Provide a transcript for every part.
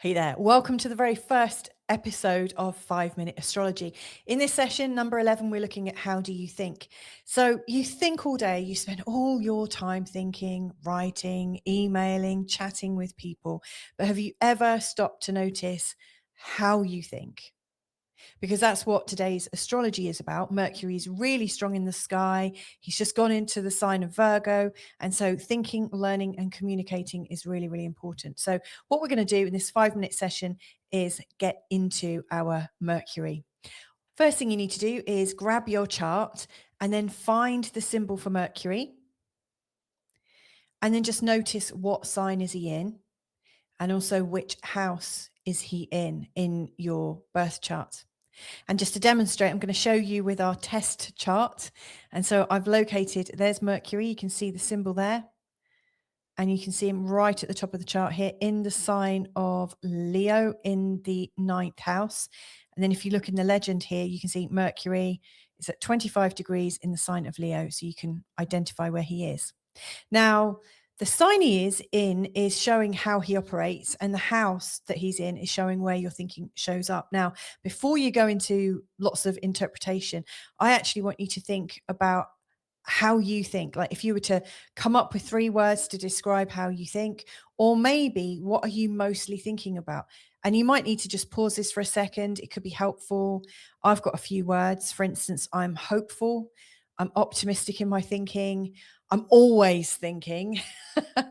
Hey there, welcome to the very first episode of 5 Minute Astrology. In this session, number 11, we're looking at how do you think? So, you think all day, you spend all your time thinking, writing, emailing, chatting with people. But have you ever stopped to notice how you think? Because that's what today's astrology is about. Mercury is really strong in the sky. He's just gone into the sign of Virgo. And so thinking, learning, and communicating is really, really important. So, what we're going to do in this 5 minute session is get into our Mercury. First thing you need to do is grab your chart and then find the symbol for Mercury. And then just notice what sign is he in and also which house is he in your birth chart. And just to demonstrate, I'm going to show you with our test chart. And so I've located, there's Mercury. You can see the symbol there. And you can see him right at the top of the chart here in the sign of Leo in the ninth house. And then if you look in the legend here, you can see Mercury is at 25 degrees in the sign of Leo. So you can identify where he is. Now, the sign he is in is showing how he operates, and the house that he's in is showing where your thinking shows up. Now, before you go into lots of interpretation, I actually want you to think about how you think. Like if you were to come up with 3 words to describe how you think, or maybe what are you mostly thinking about? And you might need to just pause this for a second. It could be helpful. I've got a few words. For instance, I'm hopeful. I'm optimistic in my thinking. I'm always thinking,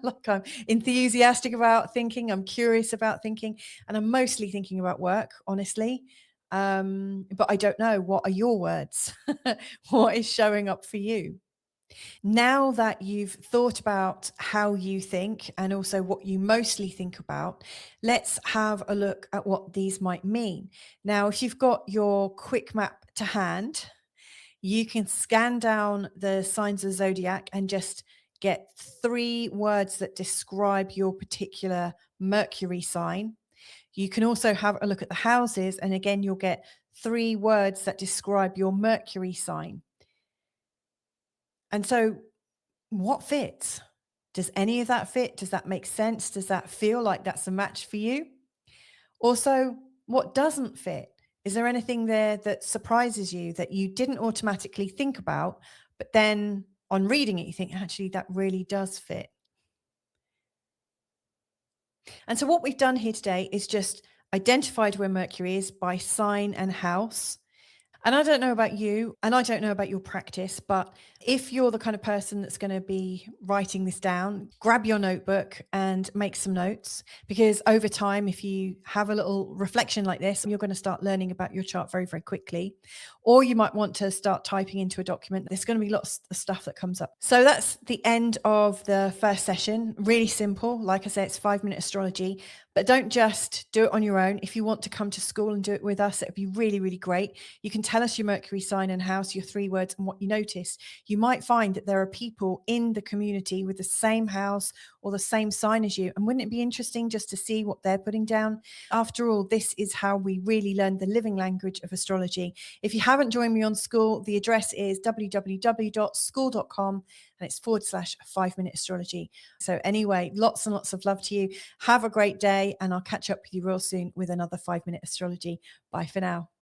like I'm enthusiastic about thinking. I'm curious about thinking, and I'm mostly thinking about work, honestly. But I don't know. What are your words? What is showing up for you? Now that you've thought about how you think and also what you mostly think about, let's have a look at what these might mean. Now, if you've got your quick map to hand, you can scan down the signs of the zodiac and just get 3 words that describe your particular Mercury sign. You can also have a look at the houses, and again, you'll get 3 words that describe your Mercury sign. And so, what fits? Does any of that fit? Does that make sense? Does that feel like that's a match for you? Also, what doesn't fit? Is there anything there that surprises you that you didn't automatically think about, but then on reading it, you think, actually, that really does fit? And so, what we've done here today is just identified where Mercury is by sign and house. And I don't know about you, and I don't know about your practice, but if you're the kind of person that's going to be writing this down, grab your notebook and make some notes, because over time, if you have a little reflection like this, you're going to start learning about your chart very, very quickly. Or you might want to start typing into a document. There's going to be lots of stuff that comes up. So that's the end of the first session. Really simple. Like I said, it's 5 minute astrology. But don't just do it on your own. If you want to come to school and do it with us, it would be really, really great. You can tell us your Mercury sign and house, your 3 words, and what you notice. You might find that there are people in the community with the same house or the same sign as you. And wouldn't it be interesting just to see what they're putting down? After all, this is how we really learn the living language of astrology. If you haven't joined me on school, the address is www.school.com and it's /5 minute astrology. So anyway, lots and lots of love to you. Have a great day, and I'll catch up with you real soon with another 5 minute astrology. Bye for now.